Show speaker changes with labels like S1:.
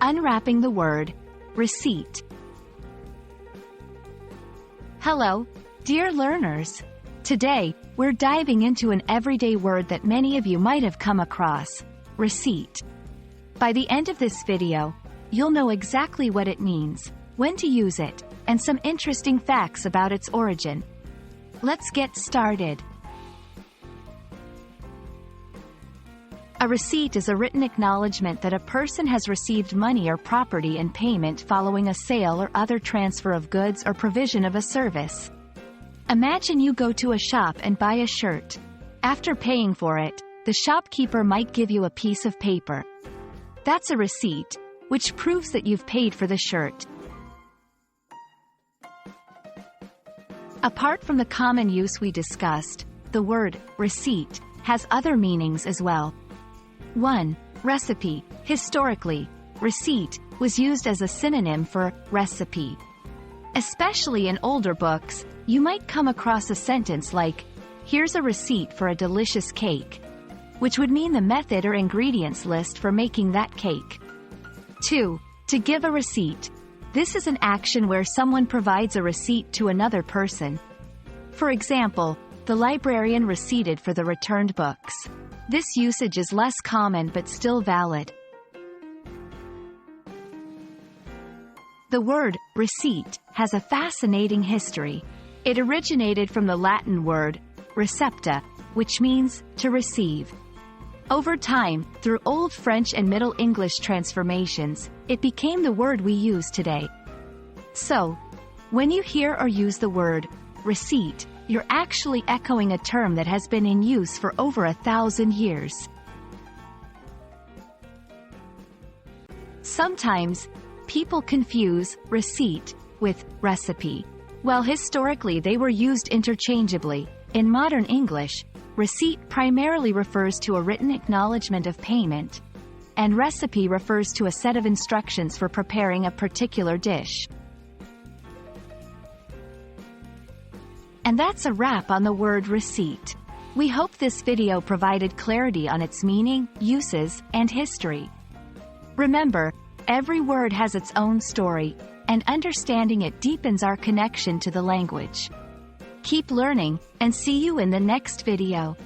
S1: Unwrapping the Word, receipt. Hello, dear learners. Today, we're diving into an everyday word that many of you might have come across, receipt. By the end of this video, you'll know exactly what it means, when to use it, and some interesting facts about its origin. Let's get started. A receipt is a written acknowledgement that a person has received money or property in payment following a sale or other transfer of goods or provision of a service. Imagine you go to a shop and buy a shirt. After paying for it, the shopkeeper might give you a piece of paper. That's a receipt, which proves that you've paid for the shirt. Apart from the common use we discussed, the word receipt has other meanings as well. 1. Recipe. Historically, receipt was used as a synonym for recipe. Especially in older books, you might come across a sentence like, "Here's a receipt for a delicious cake," which would mean the method or ingredients list for making that cake. 2. To give a receipt. This is an action where someone provides a receipt to another person. For example, the librarian receipted for the returned books. This usage is less common but still valid. The word receipt has a fascinating history. It originated from the Latin word recepta, which means to receive. Over time, through Old French and Middle English transformations, it became the word we use today. So, when you hear or use the word receipt, you're actually echoing a term that has been in use for over 1,000 years. Sometimes, people confuse receipt with recipe. While historically they were used interchangeably, in modern English, receipt primarily refers to a written acknowledgement of payment, and recipe refers to a set of instructions for preparing a particular dish. And that's a wrap on the word receipt. We hope this video provided clarity on its meaning, uses, and history. Remember, every word has its own story, and understanding it deepens our connection to the language. Keep learning, and see you in the next video.